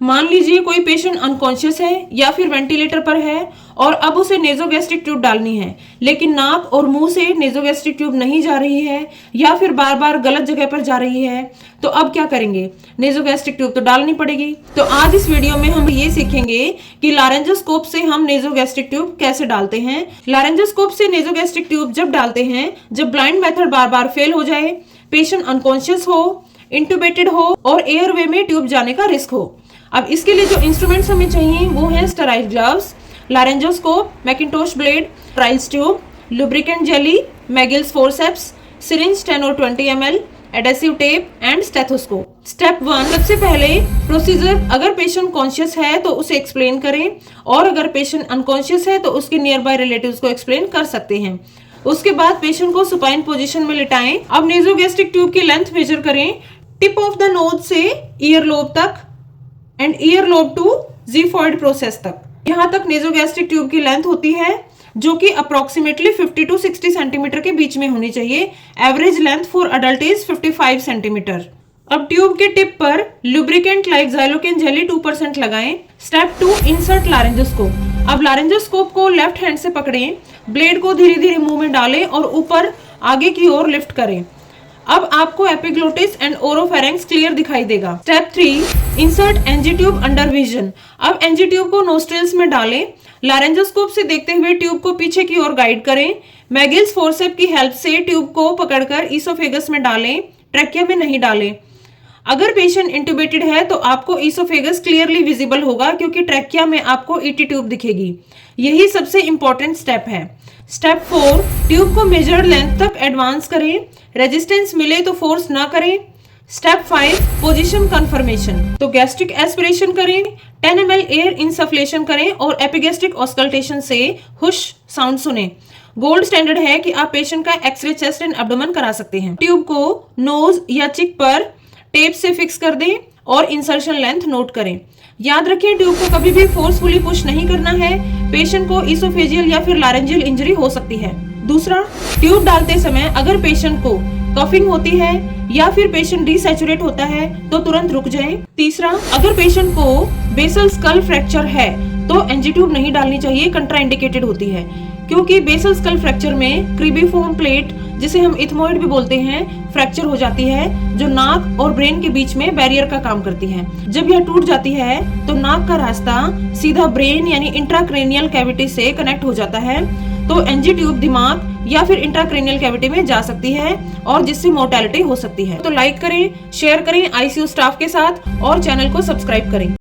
मान लीजिए कोई पेशेंट अनकॉन्शियस है या फिर वेंटिलेटर पर है और अब उसे नेजोगैस्ट्रिक ट्यूब डालनी है, लेकिन नाक और मुंह से नेजोगैस्ट्रिक ट्यूब नहीं जा रही है या फिर बार बार गलत जगह पर जा रही है, तो अब क्या करेंगे? नेजोगैस्ट्रिक ट्यूब तो डालनी पड़ेगी। तो आज इस वीडियो में हम ये सीखेंगे कि लारेंजोस्कोप से हम नेजोगैस्ट्रिक ट्यूब कैसे डालते हैं। लारेंजोस्कोप से नेजोगैस्ट्रिक ट्यूब जब डालते हैं जब ब्लाइंड मेथड बार बार फेल हो जाए, पेशेंट अनकॉन्शियस हो, इंटुबेटेड हो और एयरवे में ट्यूब जाने का रिस्क हो। अब इसके लिए जो इंस्ट्रूमेंट्स हमें चाहिए वो है sterile gloves, laryngoscope, Macintosh blade, Ryle's tube, lubricant jelly, Magill's forceps, syringe 10 और 20 ml, adhesive tape and stethoscope. Step 1, सबसे पहले प्रोसीजर, अगर पेशेंट कॉन्शियस है तो उसे एक्सप्लेन करें और अगर पेशेंट अनकॉन्शियस है तो उसके नियर बाय रिलेटिव्स को एक्सप्लेन कर सकते हैं। उसके बाद पेशेंट को सुपाइन पोजीशन में लिटाएं। अब नेजोगैस्ट्रिक ट्यूब की लेंथ मेजर करें, टिप ऑफ द नोज से ईयर लोब तक and ear lobe to xiphoid process तक। यहाँ तक नेजोगैस्ट्रिक ट्यूब की लेंथ होती है जो कि अप्रोक्सीमेटली 50 to 60 सेंटीमीटर के बीच में होनी चाहिए। Average length for adult is 55 centimetre. अब ट्यूब के टिप पर लुब्रिकेंट लाइक ज़ाइलोकेन जेली 2% लगाएं। Step 2, insert laryngoscope. अब लारेंजोस्कोप को लेफ्ट हैंड से पकड़ें, ब्लेड को धीरे धीरे मुंह में डालें और ऊपर आगे की ओर लिफ्ट करें। अब आपको एपिग्लोटिस एंड ओरोफेरेंक्स क्लियर दिखाई देगा। Step 3, insert NG tube under vision. अब एनजी ट्यूब को नोस्ट्रिल्स में डालें, लारेंजोस्कोप से देखते हुए ट्यूब को पीछे की ओर गाइड करें। मैगिल्स फोर्सेप की हेल्प से ट्यूब को पकड़कर ईसोफेगस में डालें, ट्रैकिया में नहीं डालें। अगर पेशेंट इंटुबेटेड है तो आपको ईसोफेगस क्लियरली विजिबल होगा क्योंकि ट्रैकिया में आपको ईटी ट्यूब दिखेगी। यही सबसे इंपॉर्टेंट स्टेप है। स्टेप 4, ट्यूब को मेजर्ड लेंथ तक एडवांस करें, रेजिस्टेंस मिले तो फोर्स ना करें। Step 5, position confirmation. तो गैस्ट्रिक एस्पिरेशन करें, 10 ml एयर इंसफलेशन करें और एपिगैस्ट्रिक ऑस्कल्टेशन से हुश साउंड सुने। गोल्ड स्टैंडर्ड है कि आप पेशेंट का एक्सरे चेस्ट एंड एब्डोमेन करा सकते हैं। ट्यूब को नोज या चिक पर टेप से फिक्स कर दें और इंसर्शन लेंथ नोट करें। याद रखें, ट्यूब को कभी भी फोर्सफुली पुश नहीं करना है, पेशेंट को इसोफेजियल या फिर लारेंजियल इंजरी हो सकती है। दूसरा, ट्यूब डालते समय अगर पेशेंट को कफिंग होती है या फिर पेशेंट डिसैचुरेट होता है तो तुरंत रुक जाएं। तीसरा, अगर पेशेंट को बेसल स्कल फ्रैक्चर है तो एनजी ट्यूब नहीं डालनी चाहिए, कंट्राइंडिकेटेड होती है क्योंकि बेसल स्कल फ्रैक्चर में क्रीबिफॉर्म प्लेट, जिसे हम इथमोइड भी बोलते हैं, फ्रैक्चर हो जाती है जो नाक और ब्रेन के बीच में बैरियर का काम करती है। जब यह टूट जाती है तो नाक का रास्ता सीधा ब्रेन यानी इंट्राक्रेनियल कैविटी से कनेक्ट हो जाता है, तो एनजी ट्यूब दिमाग या फिर इंट्राक्रेनियल कैविटी में जा सकती है और जिससे मोर्टेलिटी हो सकती है। तो लाइक करें, शेयर करें आईसीयू स्टाफ के साथ और चैनल को सब्सक्राइब करें।